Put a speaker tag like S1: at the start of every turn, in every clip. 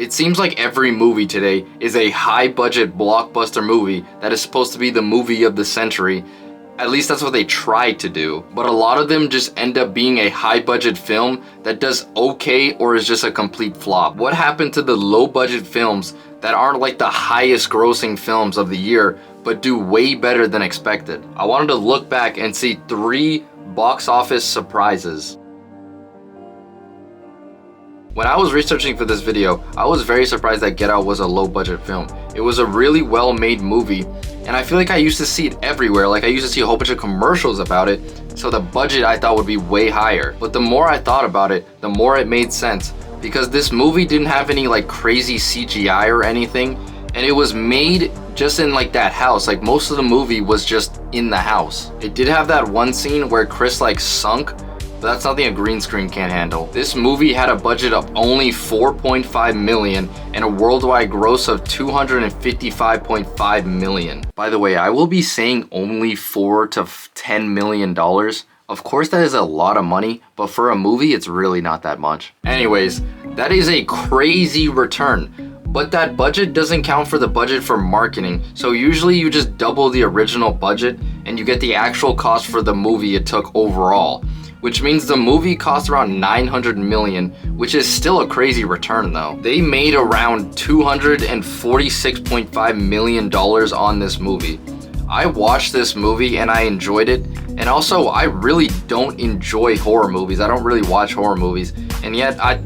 S1: It seems like every movie today is a high-budget blockbuster movie that is supposed to be the movie of the century. At least that's what they try to do. But a lot of them just end up being a high-budget film that does okay or is just a complete flop. What happened to the low-budget films that aren't like the highest grossing films of the year but do way better than expected? I wanted to look back and see 3 box office surprises. When I was researching for this video, I was very surprised that Get Out was a low-budget film. It was a really well-made movie, and I feel like I used to see it everywhere. Like I used to see a whole bunch of commercials about it, so the budget I thought would be way higher. But the more I thought about it, the more it made sense, because this movie didn't have any like crazy CGI or anything, and it was made just in like that house. Like most of the movie was just in the house. It did have that one scene where Chris like sunk, but that's something a green screen can't handle. This movie had a budget of only $4.5 million and a worldwide gross of $255.5 million. By the way, I will be saying only $4 to $10 million. Of course that is a lot of money, but for a movie it's really not that much. Anyways, that is a crazy return. But that budget doesn't count for the budget for marketing, so usually you just double the original budget and you get the actual cost for the movie it took overall. Which means the movie cost around $900 million, which is still a crazy return though. They made around $246.5 million on this movie. I watched this movie and I enjoyed it, and also I really don't enjoy horror movies. I don't really watch horror movies, and yet I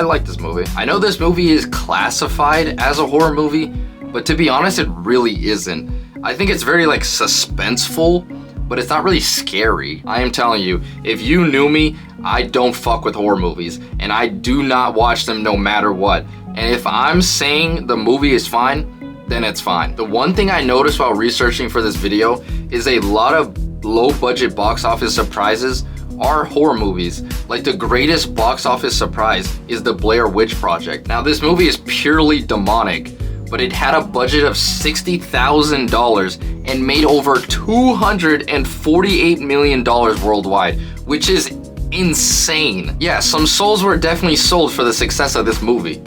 S1: like this movie. I know this movie is classified as a horror movie, but to be honest, it really isn't. I think it's very like suspenseful, but it's not really scary. I am telling you, if you knew me, I don't fuck with horror movies, and I do not watch them no matter what. And if I'm saying the movie is fine, then it's fine. The one thing I noticed while researching for this video is a lot of low-budget box office surprises are horror movies. Like the greatest box office surprise is the Blair Witch Project. Now this movie is purely demonic, but it had a budget of $60,000 and made over $248 million worldwide, which is insane. Yeah, some souls were definitely sold for the success of this movie.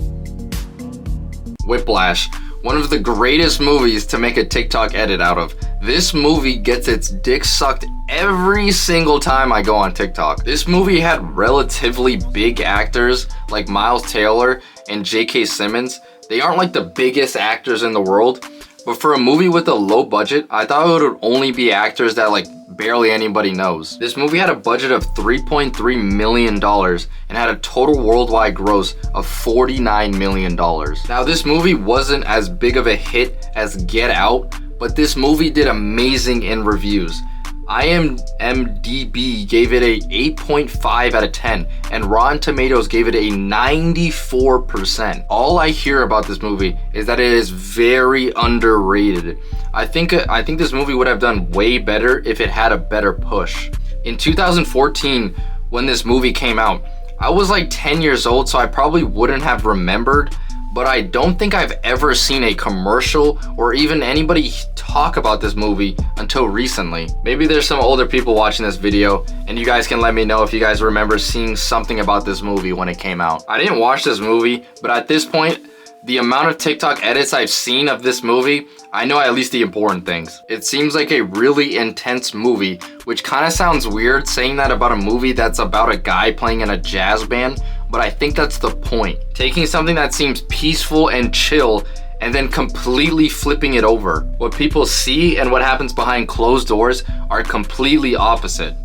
S1: Whiplash, one of the greatest movies to make a TikTok edit out of. This movie gets its dick sucked every single time I go on TikTok. This movie had relatively big actors like Miles Taylor and J.K. Simmons. They aren't like the biggest actors in the world, but for a movie with a low budget, I thought it would only be actors that like barely anybody knows. This movie had a budget of $3.3 million and had a total worldwide gross of $49 million. Now this movie wasn't as big of a hit as Get Out, but this movie did amazing in reviews. IMDb gave it a 8.5 out of 10 and Rotten Tomatoes gave it a 94%. All I hear about this movie is that it is very underrated. I think this movie would have done way better if it had a better push. In 2014, when this movie came out, I was like 10 years old, so I probably wouldn't have remembered, but I don't think I've ever seen a commercial or even anybody talk about this movie until recently. Maybe there's some older people watching this video and you guys can let me know if you guys remember seeing something about this movie when it came out. I didn't watch this movie, but at this point, the amount of TikTok edits I've seen of this movie, I know at least the important things. It seems like a really intense movie, which kind of sounds weird saying that about a movie that's about a guy playing in a jazz band, but I think that's the point. Taking something that seems peaceful and chill and then completely flipping it over. What people see and what happens behind closed doors are completely opposite.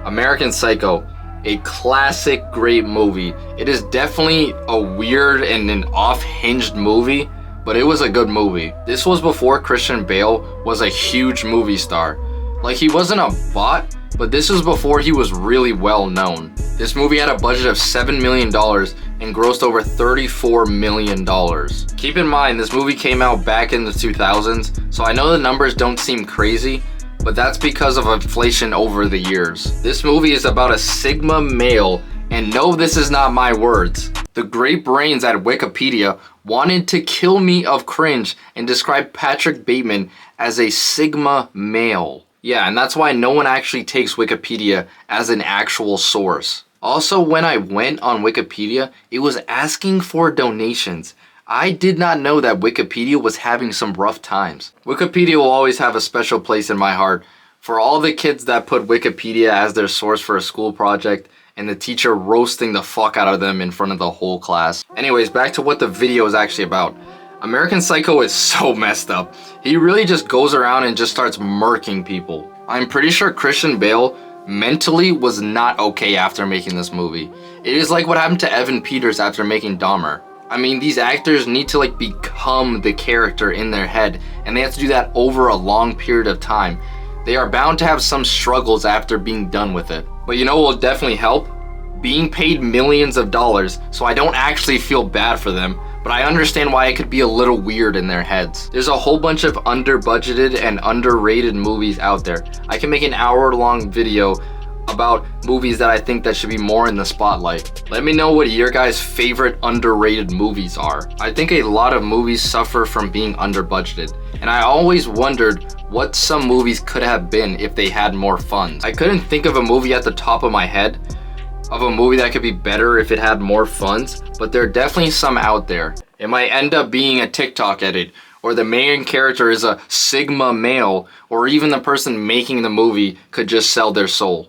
S1: American Psycho, a classic great movie. It is definitely a weird and an off-hinged movie, but it was a good movie. This was before Christian Bale was a huge movie star. Like he wasn't a bot, but this was before he was really well known. This movie had a budget of $7 million and grossed over $34 million. Keep in mind, this movie came out back in the 2000s, so I know the numbers don't seem crazy, but that's because of inflation over the years. This movie is about a Sigma male, and no, this is not my words. The great brains at Wikipedia wanted to kill me of cringe and describe Patrick Bateman as a Sigma male. Yeah, and that's why no one actually takes Wikipedia as an actual source. Also, when I went on Wikipedia, it was asking for donations. I did not know that Wikipedia was having some rough times. Wikipedia will always have a special place in my heart for all the kids that put Wikipedia as their source for a school project and the teacher roasting the fuck out of them in front of the whole class. Anyways, back to what the video is actually about. American Psycho is so messed up. He really just goes around and just starts murking people. I'm pretty sure Christian Bale mentally was not okay after making this movie. It is like what happened to Evan Peters after making Dahmer. I mean, these actors need to like become the character in their head, and they have to do that over a long period of time. They are bound to have some struggles after being done with it. But you know what will definitely help? Being paid millions of dollars, so I don't actually feel bad for them, but I understand why it could be a little weird in their heads. There's a whole bunch of under-budgeted and underrated movies out there. I can make an hour-long video about movies that I think that should be more in the spotlight. Let me know what your guys' favorite underrated movies are. I think a lot of movies suffer from being under-budgeted, and I always wondered what some movies could have been if they had more funds. I couldn't think of a movie at the top of my head of a movie that could be better if it had more funds, but there are definitely some out there. It might end up being a TikTok edit, or the main character is a Sigma male, or even the person making the movie could just sell their soul.